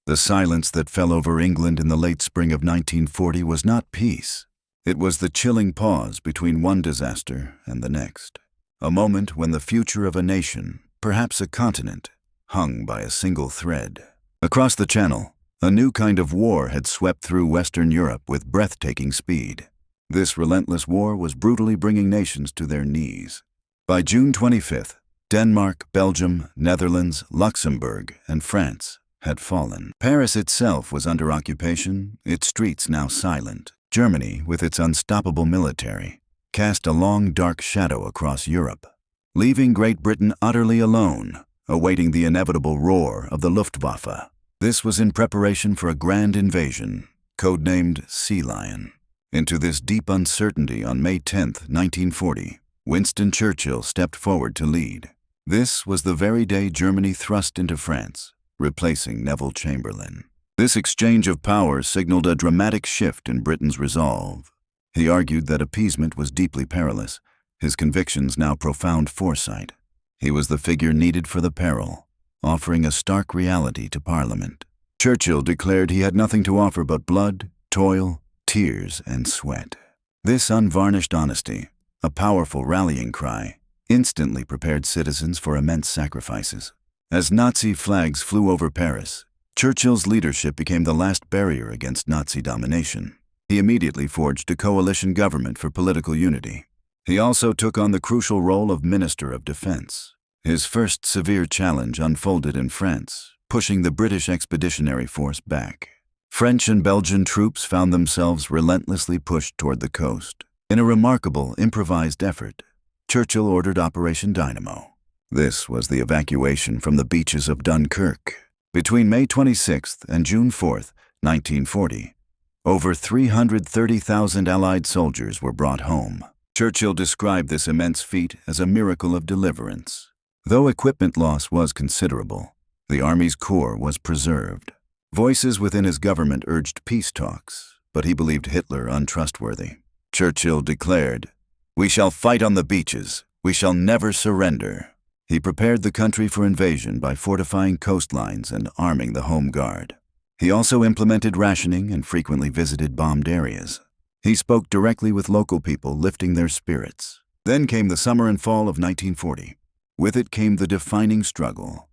The silence that fell over England in the late spring of 1940 was not peace. It was the chilling pause between one disaster and the next. A moment when the future of a nation, perhaps a continent, hung by a single thread. Across the Channel, a new kind of war had swept through Western Europe with breathtaking speed. This relentless war was brutally bringing nations to their knees. By June 25th, Denmark, Belgium, Netherlands, Luxembourg, and France had fallen. Paris itself was under occupation, its streets now silent. Germany, with its unstoppable military, cast a long dark shadow across Europe, leaving Great Britain utterly alone, awaiting the inevitable roar of the Luftwaffe. This was in preparation for a grand invasion, codenamed Sea Lion. Into this deep uncertainty on May 10, 1940, Winston Churchill stepped forward to lead. This was the very day Germany thrust into France, replacing Neville Chamberlain. This exchange of power signaled a dramatic shift in Britain's resolve. He argued that appeasement was deeply perilous, his convictions now profound foresight. He was the figure needed for the peril, offering a stark reality to Parliament. Churchill declared he had nothing to offer but blood, toil, tears, and sweat. This unvarnished honesty, a powerful rallying cry, instantly prepared citizens for immense sacrifices. As Nazi flags flew over Paris, Churchill's leadership became the last barrier against Nazi domination. He immediately forged a coalition government for political unity. He also took on the crucial role of Minister of Defense. His first severe challenge unfolded in France, pushing the British Expeditionary Force back. French and Belgian troops found themselves relentlessly pushed toward the coast. In a remarkable, improvised effort, Churchill ordered Operation Dynamo. This was the evacuation from the beaches of Dunkirk. Between May 26th and June 4th, 1940, over 330,000 Allied soldiers were brought home. Churchill described this immense feat as a miracle of deliverance. Though equipment loss was considerable, the Army's core was preserved. Voices within his government urged peace talks, but he believed Hitler untrustworthy. Churchill declared, "We shall fight on the beaches. We shall never surrender." He prepared the country for invasion by fortifying coastlines and arming the Home Guard. He also implemented rationing and frequently visited bombed areas. He spoke directly with local people, lifting their spirits. Then came the summer and fall of 1940. With it came the defining struggle,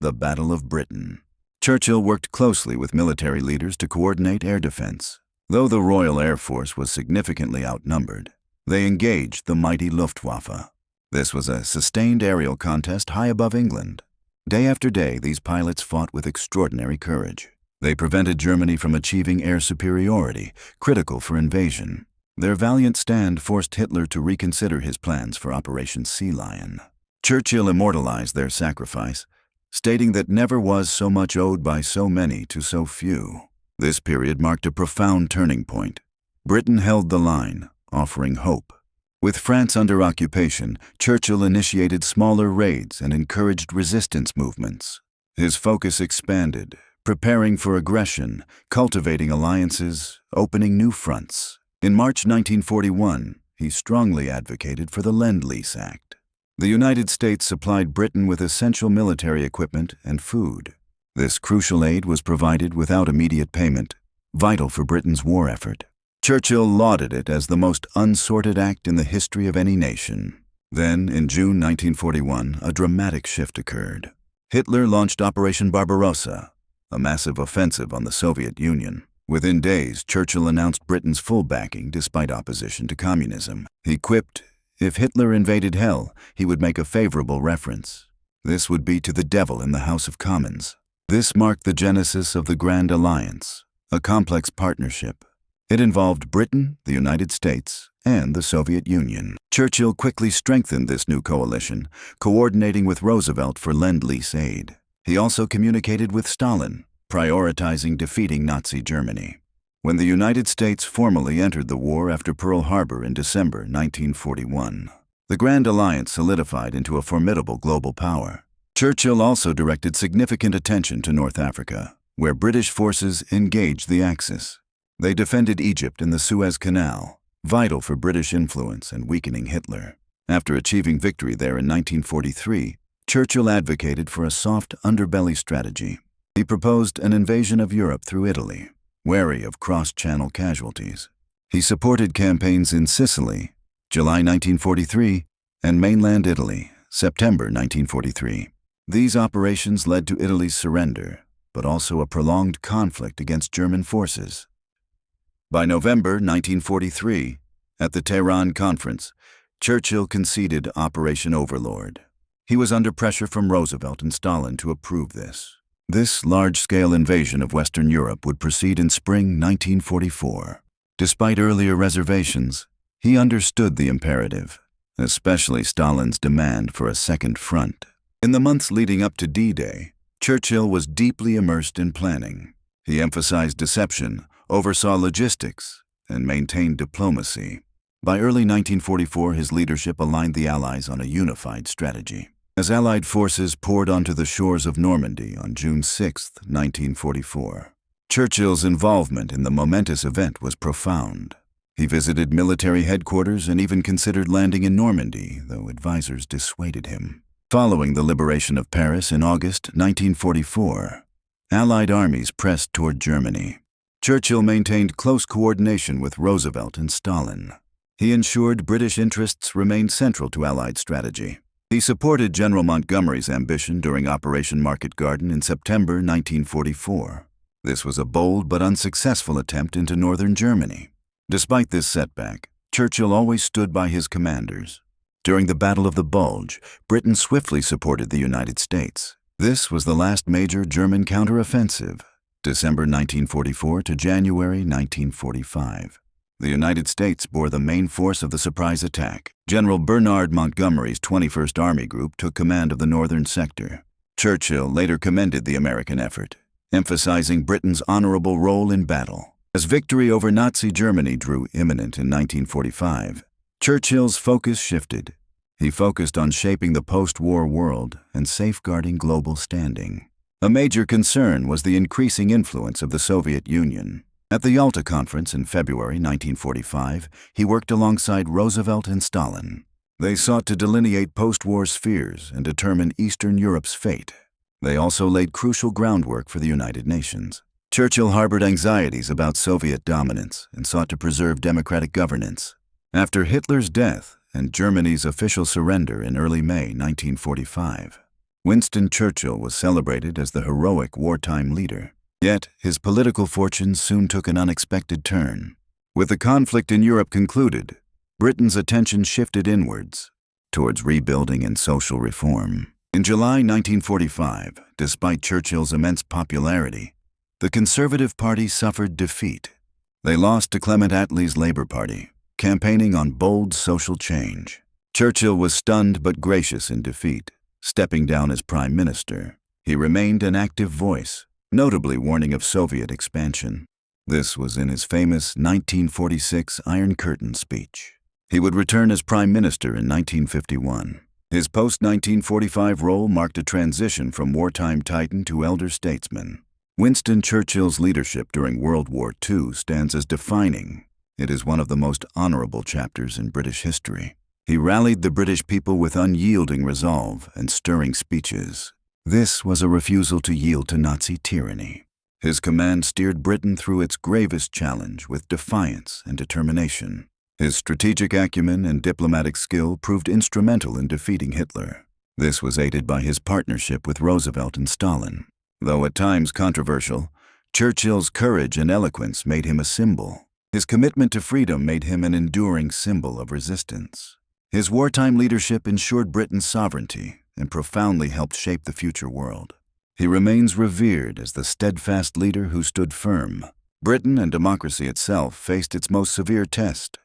the Battle of Britain. Churchill worked closely with military leaders to coordinate air defense. Though the Royal Air Force was significantly outnumbered, they engaged the mighty Luftwaffe. This was a sustained aerial contest high above England. Day after day, these pilots fought with extraordinary courage. They prevented Germany from achieving air superiority, critical for invasion. Their valiant stand forced Hitler to reconsider his plans for Operation Sea Lion. Churchill immortalized their sacrifice, stating that never was so much owed by so many to so few. This period marked a profound turning point. Britain held the line, offering hope. With France under occupation, Churchill initiated smaller raids and encouraged resistance movements. His focus expanded, preparing for aggression, cultivating alliances, opening new fronts. In March 1941, he strongly advocated for the Lend-Lease Act. The United States supplied Britain with essential military equipment and food. This crucial aid was provided without immediate payment, vital for Britain's war effort. Churchill lauded it as the most unsorted act in the history of any nation. Then, in June 1941, a dramatic shift occurred. Hitler launched Operation Barbarossa, a massive offensive on the Soviet Union. Within days, Churchill announced Britain's full backing despite opposition to communism. He quipped, "If Hitler invaded hell, he would make a favorable reference. This would be to the devil in the House of Commons." This marked the genesis of the Grand Alliance, a complex partnership. It involved Britain, the United States, and the Soviet Union. Churchill quickly strengthened this new coalition, coordinating with Roosevelt for Lend-Lease aid. He also communicated with Stalin, prioritizing defeating Nazi Germany. When the United States formally entered the war after Pearl Harbor in December 1941, the Grand Alliance solidified into a formidable global power. Churchill also directed significant attention to North Africa, where British forces engaged the Axis. They defended Egypt and the Suez Canal, vital for British influence and weakening Hitler. After achieving victory there in 1943, Churchill advocated for a soft underbelly strategy. He proposed an invasion of Europe through Italy, wary of cross-channel casualties. He supported campaigns in Sicily, July 1943, and mainland Italy, September 1943. These operations led to Italy's surrender, but also a prolonged conflict against German forces. By November 1943, at the Tehran Conference, Churchill conceded Operation Overlord. He was under pressure from Roosevelt and Stalin to approve this. This large-scale invasion of Western Europe would proceed in spring 1944. Despite earlier reservations, he understood the imperative, especially Stalin's demand for a second front. In the months leading up to D-Day, Churchill was deeply immersed in planning. He emphasized deception, oversaw logistics, and maintained diplomacy. By early 1944, his leadership aligned the Allies on a unified strategy. As Allied forces poured onto the shores of Normandy on June 6, 1944, Churchill's involvement in the momentous event was profound. He visited military headquarters and even considered landing in Normandy, though advisors dissuaded him. Following the liberation of Paris in August 1944, Allied armies pressed toward Germany. Churchill maintained close coordination with Roosevelt and Stalin. He ensured British interests remained central to Allied strategy. He supported General Montgomery's ambition during Operation Market Garden in September 1944. This was a bold but unsuccessful attempt into northern Germany. Despite this setback, Churchill always stood by his commanders. During the Battle of the Bulge, Britain swiftly supported the United States. This was the last major German counteroffensive, December 1944 to January 1945. The United States bore the main force of the surprise attack. General Bernard Montgomery's 21st Army Group took command of the northern sector. Churchill later commended the American effort, emphasizing Britain's honorable role in battle. As victory over Nazi Germany drew imminent in 1945, Churchill's focus shifted. He focused on shaping the post-war world and safeguarding global standing. A major concern was the increasing influence of the Soviet Union. At the Yalta Conference in February 1945, he worked alongside Roosevelt and Stalin. They sought to delineate post-war spheres and determine Eastern Europe's fate. They also laid crucial groundwork for the United Nations. Churchill harbored anxieties about Soviet dominance and sought to preserve democratic governance. After Hitler's death and Germany's official surrender in early May 1945, Winston Churchill was celebrated as the heroic wartime leader. Yet, his political fortunes soon took an unexpected turn. With the conflict in Europe concluded, Britain's attention shifted inwards, towards rebuilding and social reform. In July 1945, despite Churchill's immense popularity, the Conservative Party suffered defeat. They lost to Clement Attlee's Labour Party, campaigning on bold social change. Churchill was stunned but gracious in defeat, stepping down as Prime Minister. He remained an active voice, notably warning of Soviet expansion. This was in his famous 1946 Iron Curtain speech. He would return as Prime Minister in 1951. His post-1945 role marked a transition from wartime titan to elder statesman. Winston Churchill's leadership during World War II stands as defining. It is one of the most honorable chapters in British history. He rallied the British people with unyielding resolve and stirring speeches. This was a refusal to yield to Nazi tyranny. His command steered Britain through its gravest challenge with defiance and determination. His strategic acumen and diplomatic skill proved instrumental in defeating Hitler. This was aided by his partnership with Roosevelt and Stalin. Though at times controversial, Churchill's courage and eloquence made him a symbol. His commitment to freedom made him an enduring symbol of resistance. His wartime leadership ensured Britain's sovereignty and profoundly helped shape the future world. He remains revered as the steadfast leader who stood firm. Britain and democracy itself faced its most severe test,